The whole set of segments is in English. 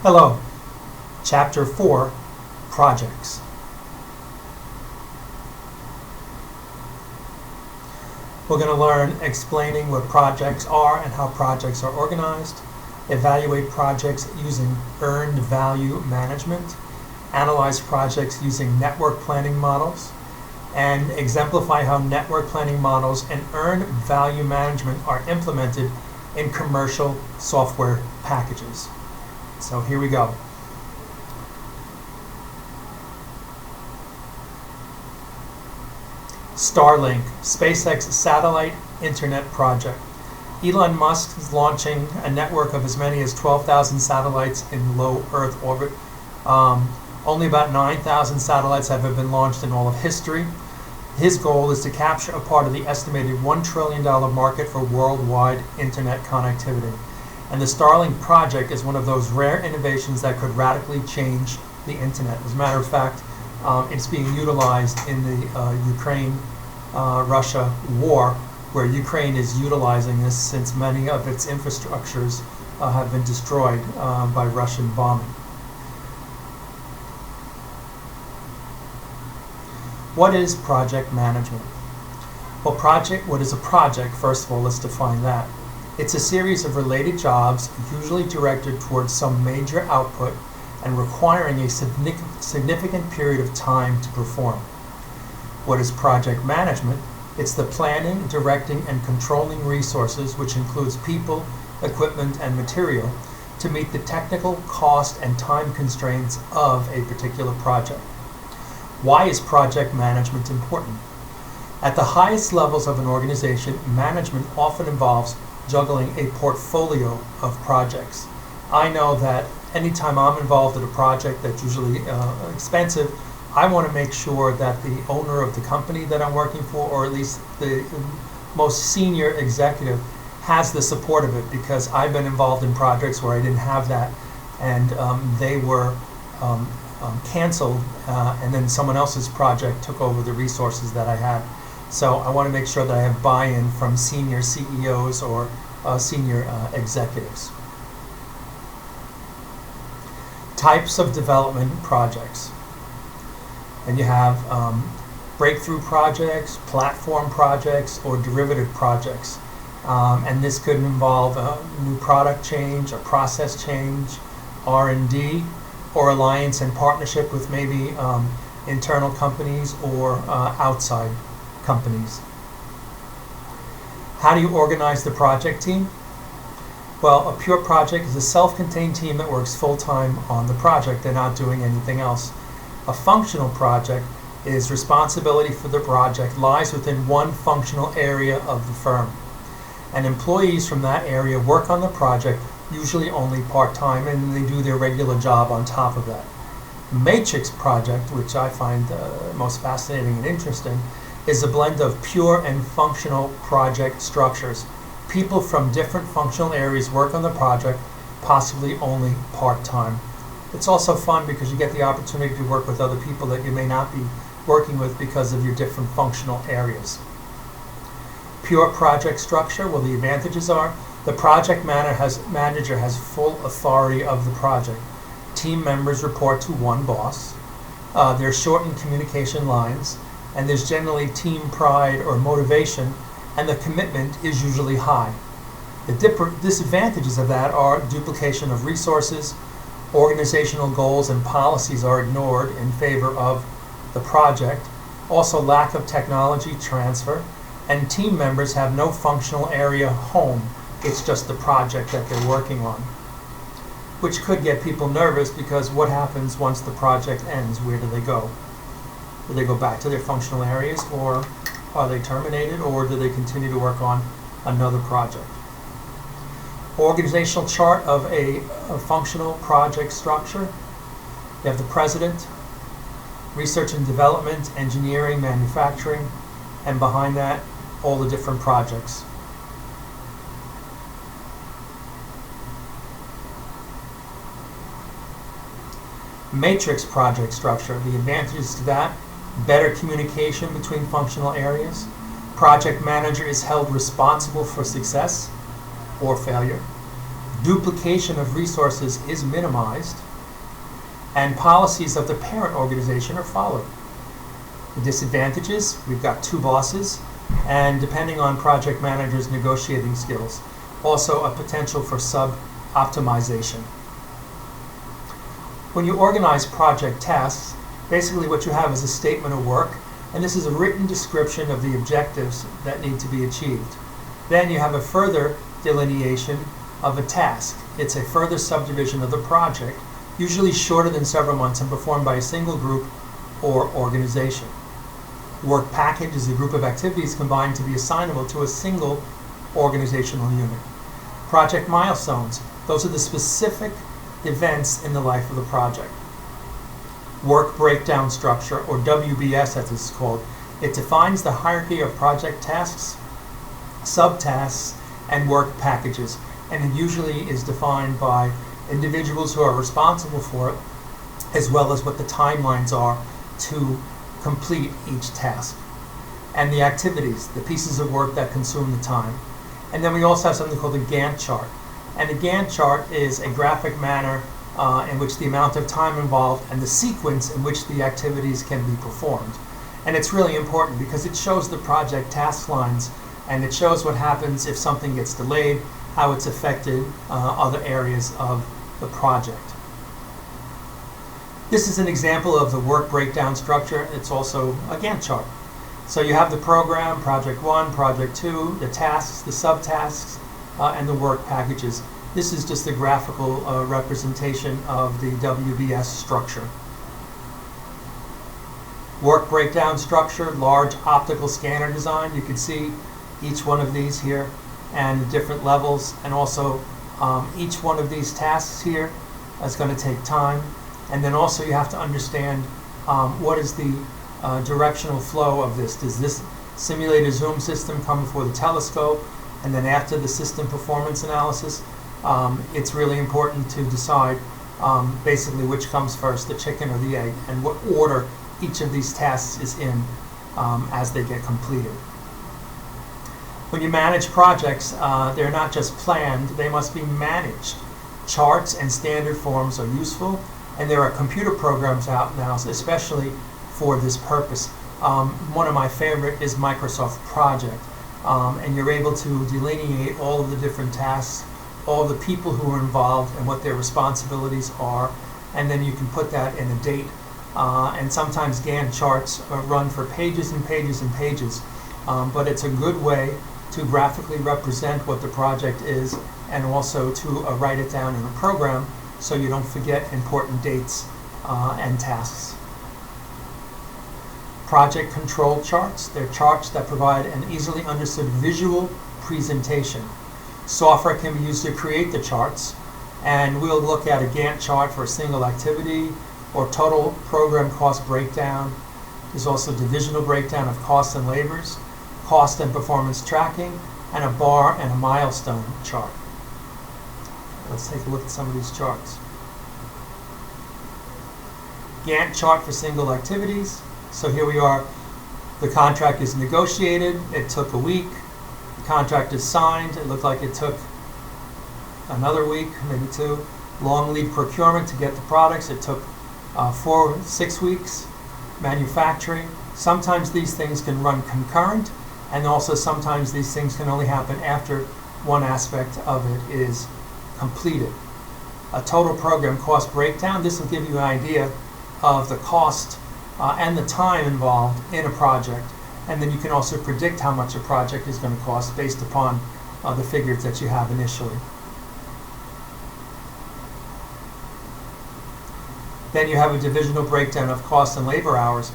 Hello, Chapter 4, Projects. We're going to learn explaining what projects are and how projects are organized, evaluate projects using earned value management, analyze projects using network planning models, and exemplify how network planning models and earned value management are implemented in commercial software packages. So here we go. Starlink, SpaceX satellite internet project. Elon Musk is launching a network of as many as 12,000 satellites in low Earth orbit. Only about 9,000 satellites have been launched in all of history. His goal is to capture a part of the estimated $1 trillion market for worldwide internet connectivity. And the Starlink project is one of those rare innovations that could radically change the internet. As a matter of fact, it's being utilized in the Ukraine-Russia war, where Ukraine is utilizing this since many of its infrastructures have been destroyed by Russian bombing. What is project management? Well, what is a project? First of all, let's define that. It's a series of related jobs, usually directed towards some major output and requiring a significant period of time to perform. What is project management? It's the planning, directing, and controlling resources, which includes people, equipment, and material, to meet the technical, cost, and time constraints of a particular project. Why is project management important? At the highest levels of an organization, management often involves juggling a portfolio of projects. I know that anytime I'm involved in a project that's usually expensive, I want to make sure that the owner of the company that I'm working for, or at least the most senior executive, has the support of it, because I've been involved in projects where I didn't have that, and they were canceled, and then someone else's project took over the resources that I had. So I want to make sure that I have buy-in from senior CEOs or senior executives. Types of development projects. And you have breakthrough projects, platform projects, or derivative projects. And this could involve a new product change, a process change, R&D, or alliance and partnership with maybe internal companies or outside companies. How do you organize the project team? Well, a pure project is a self-contained team that works full-time on the project. They're not doing anything else. A functional project is responsibility for the project lies within one functional area of the firm. And employees from that area work on the project, usually only part-time, and they do their regular job on top of that. Matrix project, which I find most fascinating and interesting, is a blend of pure and functional project structures. People from different functional areas work on the project, possibly only part-time. It's also fun because you get the opportunity to work with other people that you may not be working with because of your different functional areas. Pure project structure, well, the advantages are the project manager has full authority of the project. Team members report to one boss. There's shortened communication lines, and there's generally team pride or motivation, and the commitment is usually high. The disadvantages of that are duplication of resources, organizational goals and policies are ignored in favor of the project, also lack of technology transfer, and team members have no functional area home. It's just the project that they're working on, which could get people nervous, because what happens once the project ends? Where do they go? Do they go back to their functional areas, or are they terminated, or do they continue to work on another project? Organizational chart of a functional project structure. You have the president, research and development, engineering, manufacturing, and behind that, all the different projects. Matrix project structure. The advantages to that: better communication between functional areas. Project manager is held responsible for success or failure. duplication of resources is minimized, and policies of the parent organization are followed. The disadvantages, we've got 2 bosses, and depending on project manager's negotiating skills, also a potential for sub-optimization. When you organize project tasks, basically what you have is a statement of work, and this is a written description of the objectives that need to be achieved. Then you have a further delineation of a task. It's a further subdivision of the project, usually shorter than several months and performed by a single group or organization. Work package is a group of activities combined to be assignable to a single organizational unit. Project milestones, those are the specific events in the life of the project. Work breakdown structure, or WBS as it's called, it defines the hierarchy of project tasks, subtasks, and work packages, and it usually is defined by individuals who are responsible for it, as well as what the timelines are to complete each task, and the activities, the pieces of work that consume the time. And then we also have something called a Gantt chart. And a Gantt chart is a graphic manner in which the amount of time involved and the sequence in which the activities can be performed. And it's really important because it shows the project task lines, and it shows what happens if something gets delayed, how it's affected other areas of the project. This is an example of the work breakdown structure. It's also a Gantt chart. So you have the program, project 1, project 2, the tasks, the subtasks, and the work packages. This is just a graphical representation of the WBS structure. Work breakdown structure, large optical scanner design. You can see each one of these here and the different levels, and also each one of these tasks here is going to take time. And then also you have to understand what is the directional flow of this. Does this simulate a zoom system come before the telescope? And then after the system performance analysis, it's really important to decide basically which comes first, the chicken or the egg, and what order each of these tasks is in as they get completed. When you manage projects, they're not just planned, they must be managed. Charts and standard forms are useful, and there are computer programs out now, especially for this purpose. One of my favorite is Microsoft Project, and you're able to delineate all of the different tasks, all of the people who are involved and what their responsibilities are, and then you can put that in a date. And sometimes Gantt charts run for pages and pages and pages, but it's a good way to graphically represent what the project is, and also to write it down in a program so you don't forget important dates and tasks. Project control charts, they're charts that provide an easily understood visual presentation. Software can be used to create the charts, and we'll look at a Gantt chart for a single activity, or total program cost breakdown. There's also divisional breakdown of costs and labors, cost and performance tracking, and a bar and a milestone chart. Let's take a look at some of these charts. Gantt chart for single activities. So here we are. The contract is negotiated. It took a week. The contract is signed. It looked like it took another week, maybe 2. Long lead procurement to get the products. It took 4-6 weeks. Manufacturing. Sometimes these things can run concurrent, and also sometimes these things can only happen after one aspect of it is completed. A total program cost breakdown. This will give you an idea of the cost and the time involved in a project, and then you can also predict how much a project is going to cost based upon the figures that you have initially. Then you have a divisional breakdown of cost and labor hours.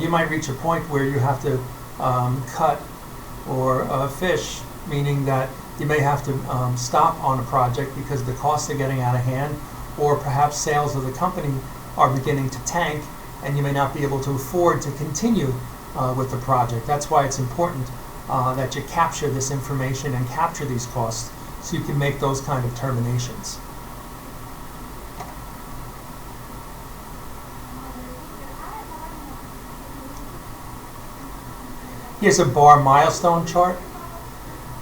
You might reach a point where you have to cut or fish, meaning that you may have to stop on a project because the costs are getting out of hand, or perhaps sales of the company are beginning to tank, and you may not be able to afford to continue with the project. That's why it's important that you capture this information and capture these costs so you can make those kind of terminations. Here's a bar milestone chart.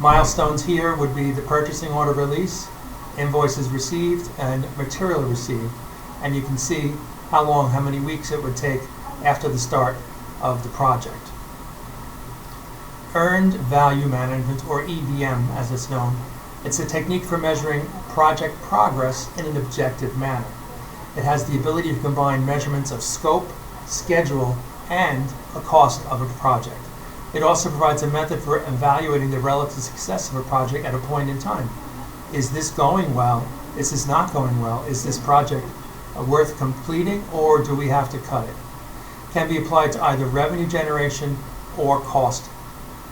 Milestones here would be the purchasing order release, invoices received and material received, and you can see how many weeks it would take after the start of the project. Earned Value Management, or EVM as it's known, it's a technique for measuring project progress in an objective manner. It has the ability to combine measurements of scope, schedule, and a cost of a project. It also provides a method for evaluating the relative success of a project at a point in time. Is this going well? Is this not going well? Is this project worth completing, or do we have to cut it? Can be applied to either revenue generation or cost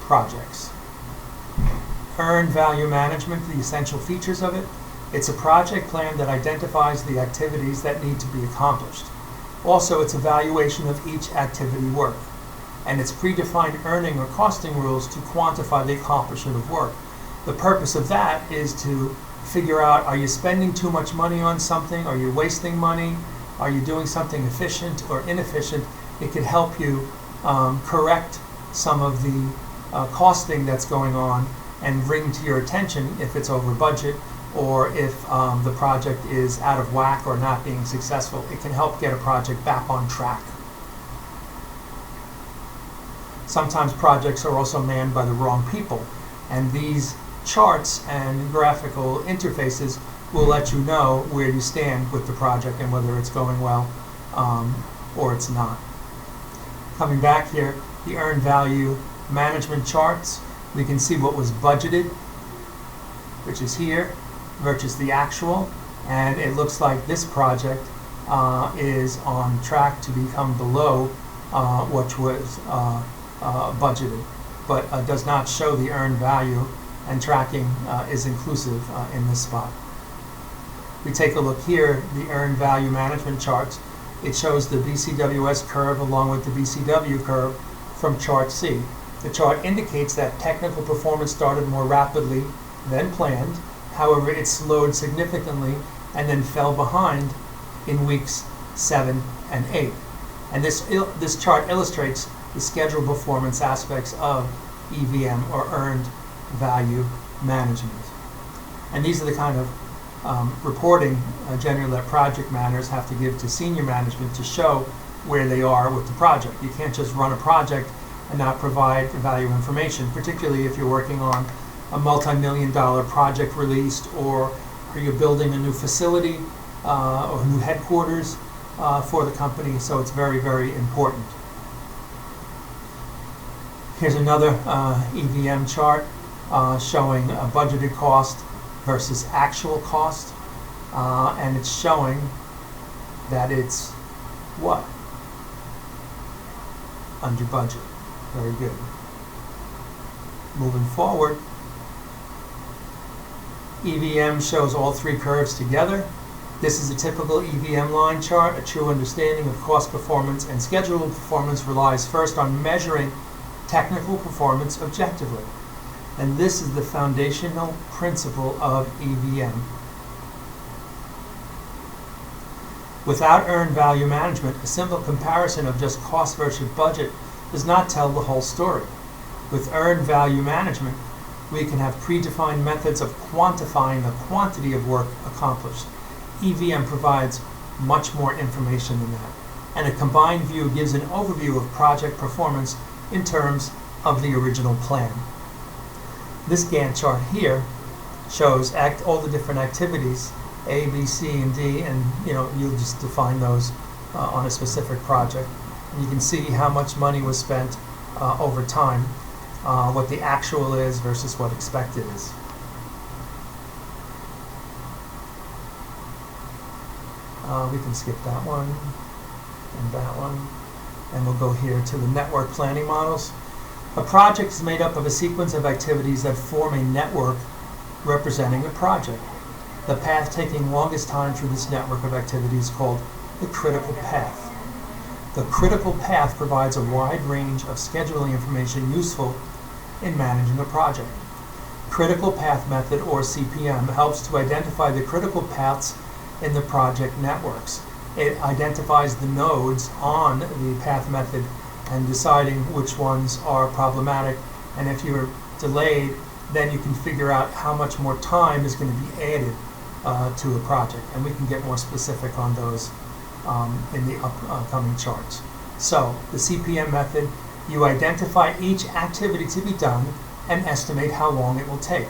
projects. Earned Value Management, the essential features of it. It's a project plan that identifies the activities that need to be accomplished. Also, it's evaluation of each activity work, and it's predefined earning or costing rules to quantify the accomplishment of work. The purpose of that is to figure out, are you spending too much money on something? Are you wasting money? Are you doing something efficient or inefficient? It could help you correct some of the costing that's going on and bring to your attention if it's over budget or if the project is out of whack or not being successful. It can help get a project back on track. Sometimes projects are also manned by the wrong people, and these charts and graphical interfaces will let you know where you stand with the project and whether it's going well or it's not. Coming back here, the Earned Value Management charts, we can see what was budgeted, which is here, versus the actual, and it looks like this project is on track to become below what was budgeted, but does not show the earned value, and tracking is inclusive in this spot. We take a look here, the Earned Value Management charts. It shows the BCWS curve along with the BCW curve from chart C. The chart indicates that technical performance started more rapidly than planned. However, it slowed significantly and then fell behind in weeks 7 and 8. And this chart illustrates the schedule performance aspects of EVM, or Earned Value Management. And these are the kind of reporting generally that project managers have to give to senior management to show where they are with the project. You can't just run a project and not provide value information, particularly if you're working on a multi-million-dollar project released, or you're building a new facility or new headquarters for the company. So it's very, very important. Here's another EVM chart showing a budgeted cost versus actual cost, and it's showing that it's what? Under budget. Very good. Moving forward, EVM shows all three curves together. This is a typical EVM line chart. A true understanding of cost performance and schedule performance relies first on measuring technical performance objectively. And this is the foundational principle of EVM. Without Earned Value Management, a simple comparison of just cost versus budget does not tell the whole story. With Earned Value Management, we can have predefined methods of quantifying the quantity of work accomplished. EVM provides much more information than that, and a combined view gives an overview of project performance in terms of the original plan. This Gantt chart here shows all the different activities, A, B, C, and D, and you'll just define those on a specific project. And you can see how much money was spent over time, what the actual is versus what expected is. We can skip that one and that one, and we'll go here to the network planning models. A project is made up of a sequence of activities that form a network representing a project. The path taking longest time through this network of activities is called the critical path. The critical path provides a wide range of scheduling information useful in managing a project. Critical path method, or CPM, helps to identify the critical paths in the project networks. It identifies the nodes on the path method and deciding which ones are problematic, and if you're delayed, then you can figure out how much more time is going to be added to a project, and we can get more specific on those in the upcoming charts. So the CPM method, you identify each activity to be done and estimate how long it will take.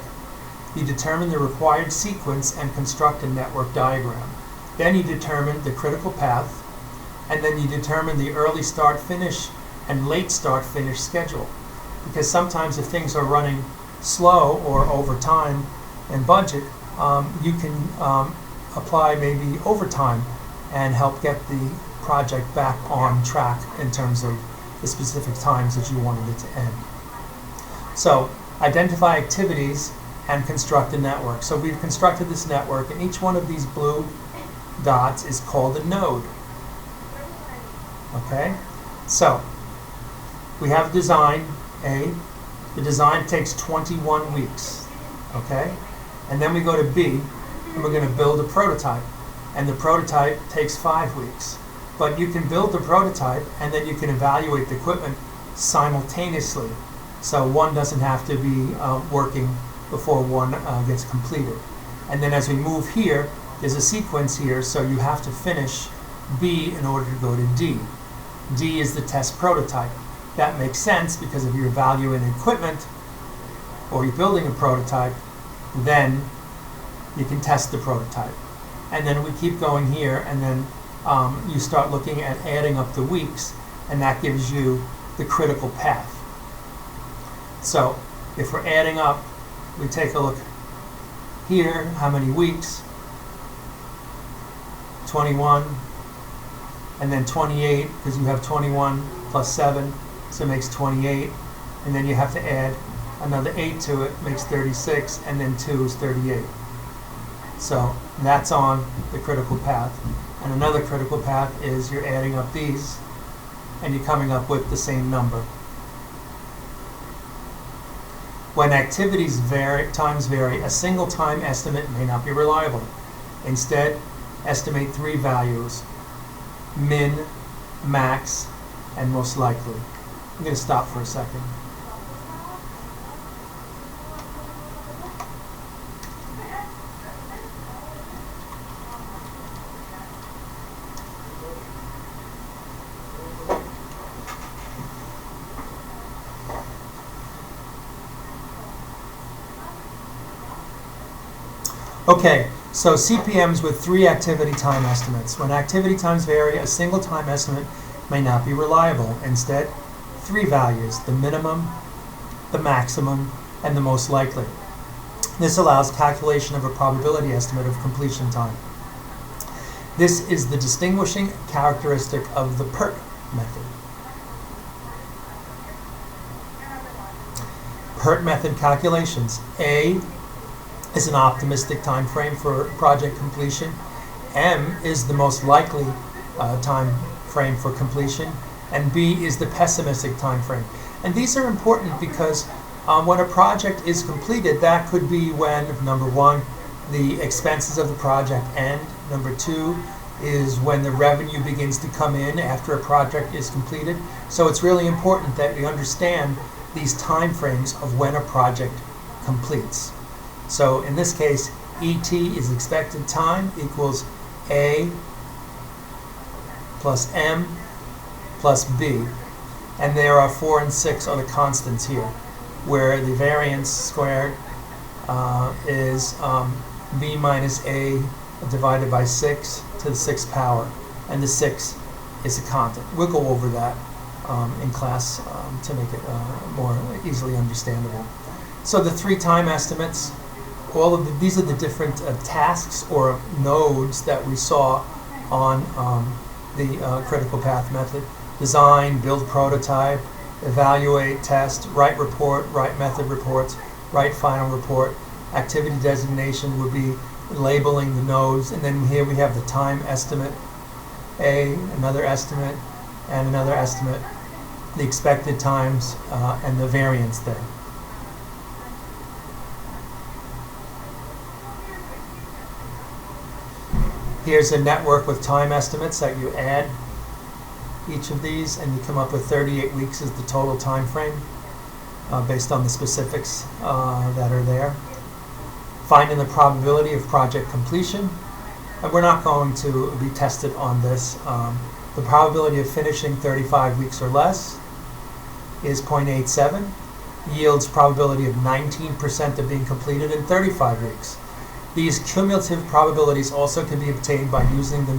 You determine the required sequence and construct a network diagram. Then you determine the critical path, and then you determine the early start finish and late start finish schedule. Because sometimes if things are running slow or over time and budget, you can apply maybe overtime and help get the project back on track in terms of the specific times that you wanted it to end. So identify activities and construct a network. So we've constructed this network, and each one of these blue dots is called a node. Okay? So we have design A. The design takes 21 weeks. Okay? And then we go to B, and we're going to build a prototype. And the prototype takes 5 weeks. But you can build the prototype, and then you can evaluate the equipment simultaneously. So one doesn't have to be working before one gets completed. And then as we move here, there's a sequence here, so you have to finish B in order to go to D. D is the test prototype. That makes sense because if you're evaluating equipment or you're building a prototype, then you can test the prototype. And then we keep going here, and then you start looking at adding up the weeks, and that gives you the critical path. So if we're adding up, we take a look here, how many weeks? 21, and then 28, because you have 21 plus 7, so it makes 28, and then you have to add another 8 to it, makes 36, and then 2 is 38. So that's on the critical path. And another critical path is you're adding up these, and you're coming up with the same number. When activities times vary, a single time estimate may not be reliable. Instead, estimate 3 values: min, max, and most likely. I'm going to stop for a second. Okay, so CPMs with 3 activity time estimates. When activity times vary, a single time estimate may not be reliable. Instead, 3 values: the minimum, the maximum, and the most likely. This allows calculation of a probability estimate of completion time. This is the distinguishing characteristic of the PERT method. PERT method calculations. A is an optimistic time frame for project completion. M is the most likely time frame for completion, and B is the pessimistic time frame. And these are important because when a project is completed, that could be when, number 1, the expenses of the project end. Number 2 is when the revenue begins to come in after a project is completed. So it's really important that we understand these time frames of when a project completes. So in this case, ET is expected time equals A plus M plus B. And there are 4 and 6 are the constants here, where the variance squared is B minus A divided by 6 to the 6th power. And the 6 is a constant. We'll go over that in class to make it more easily understandable. So the 3 time estimates, these are the different tasks or nodes that we saw on the critical path method. Design, build prototype, evaluate, test, write report, write method reports, write final report. Activity designation would be labeling the nodes, and then here we have the time estimate, A, another estimate, and another estimate, the expected times, and the variance there. Here's a network with time estimates that you add each of these, and you come up with 38 weeks as the total time frame based on the specifics that are there. finding the probability of project completion, and we're not going to be tested on this. The probability of finishing 35 weeks or less is 0.87, yields probability of 19% of being completed in 35 weeks. These cumulative probabilities also can be obtained by using the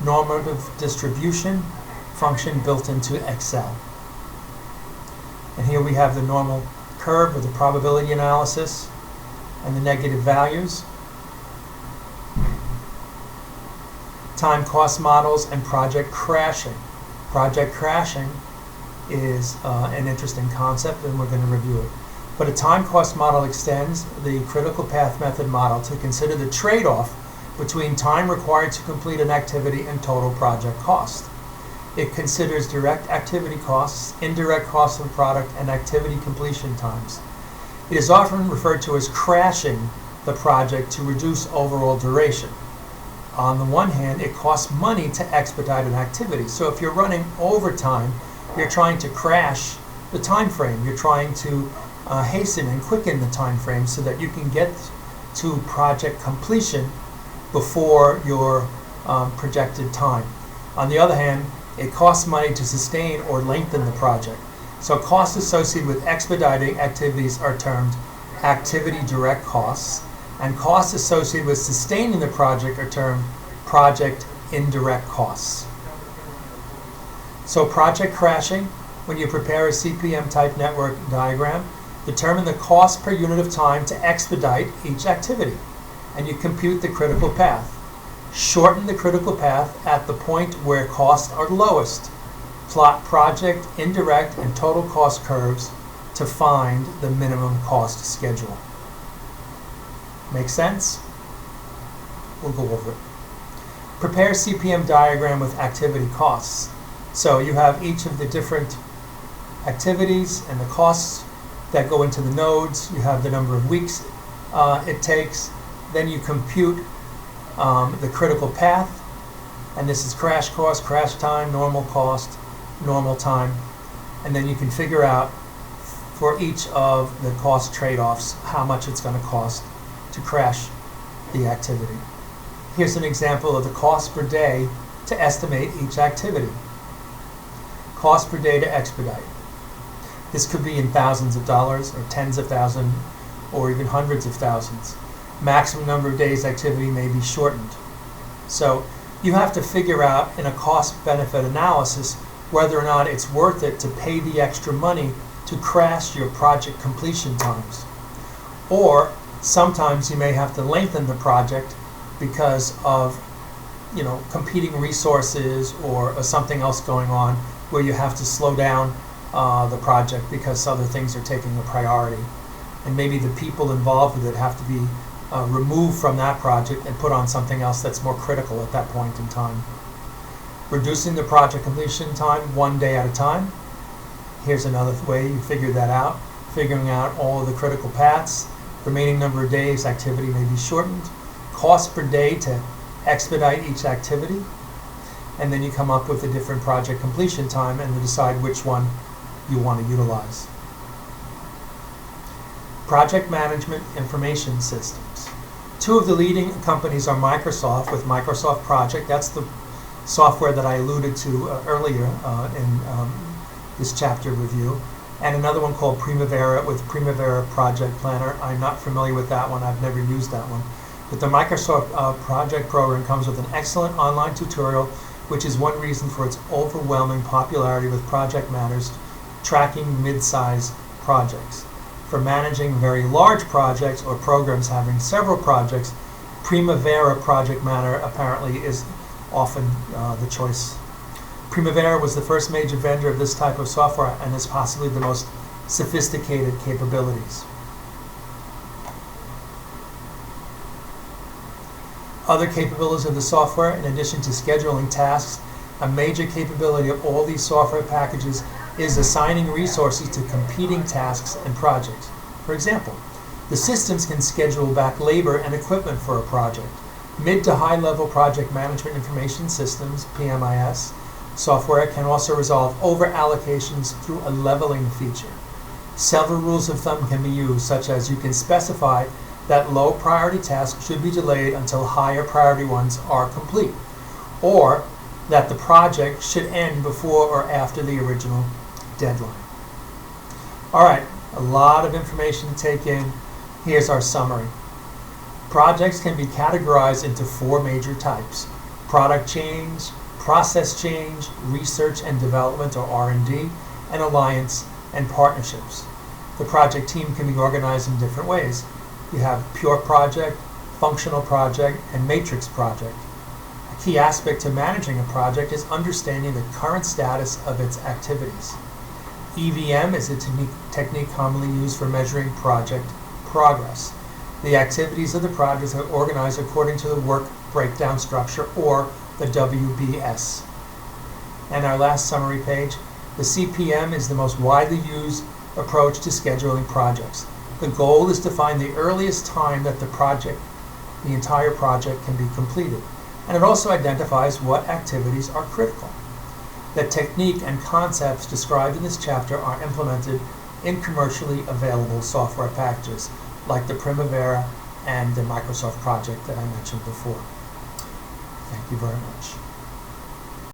normative distribution function built into Excel. And here we have the normal curve with the probability analysis and the negative values. Time cost models and project crashing. Project crashing is an interesting concept, and we're going to review it. But a time cost model extends the critical path method model to consider the trade-off between time required to complete an activity and total project cost. It considers direct activity costs, indirect costs of the product, and activity completion times. It is often referred to as crashing the project to reduce overall duration. On the one hand, it costs money to expedite an activity. So if you're running overtime, you're trying to crash the time frame. You're trying to hasten and quicken the time frame so that you can get to project completion before your projected time. On the other hand, it costs money to sustain or lengthen the project. So costs associated with expediting activities are termed activity direct costs, and costs associated with sustaining the project are termed project indirect costs. So project crashing, when you prepare a CPM type network diagram, determine the cost per unit of time to expedite each activity, and you compute the critical path. Shorten the critical path at the point where costs are lowest. Plot project, indirect, and total cost curves to find the minimum cost schedule. Make sense? We'll go over it. Prepare CPM diagram with activity costs. So you have each of the different activities and the costs that go into the nodes. You have the number of weeks it takes. Then you compute the critical path, and this is crash cost, crash time, normal cost, normal time, and then you can figure out for each of the cost trade-offs how much it's going to cost to crash the activity. Here's an example of the cost per day to estimate each activity. Cost per day to expedite. This could be in thousands of dollars or tens of thousands or even hundreds of thousands. Maximum number of days activity may be shortened. So you have to figure out in a cost-benefit analysis whether or not it's worth it to pay the extra money to crash your project completion times. Or sometimes you may have to lengthen the project because of competing resources or something else going on where you have to slow down the project because other things are taking a priority. And maybe the people involved with it have to be removed from that project and put on something else that's more critical at that point in time. Reducing the project completion time one day at a time. Here's another way you figure that out. Figuring out all of the critical paths. Remaining number of days activity may be shortened. Cost per day to expedite each activity. And then you come up with a different project completion time and decide which one you want to utilize. Project Management Information Systems. Two of the leading companies are Microsoft with Microsoft Project. That's the software that I alluded to earlier in this chapter review. And another one called Primavera with Primavera Project Planner. I'm not familiar with that one. I've never used that one. But the Microsoft Project program comes with an excellent online tutorial, which is one reason for its overwhelming popularity with project managers tracking mid-size projects. For managing very large projects or programs having several projects, Primavera Project Manager apparently is often the choice. Primavera was the first major vendor of this type of software and is possibly the most sophisticated capabilities. Other capabilities of the software, in addition to scheduling tasks, a major capability of all these software packages is assigning resources to competing tasks and projects. For example, the systems can schedule back labor and equipment for a project. Mid to high level project management information systems, PMIS, software can also resolve over allocations through a leveling feature. Several rules of thumb can be used, such as you can specify that low priority tasks should be delayed until higher priority ones are complete, or that the project should end before or after the original deadline. All right, a lot of information to take in. Here's our summary. Projects can be categorized into 4 major types: product change, process change, research and development or R&D, and alliance and partnerships. The project team can be organized in different ways. You have pure project, functional project, and matrix project. A key aspect to managing a project is understanding the current status of its activities. EVM is a technique commonly used for measuring project progress. The activities of the project are organized according to the work breakdown structure, or the WBS. And our last summary page, the CPM is the most widely used approach to scheduling projects. The goal is to find the earliest time that the entire project can be completed. And it also identifies what activities are critical. The technique and concepts described in this chapter are implemented in commercially available software packages like the Primavera and the Microsoft project that I mentioned before. Thank you very much.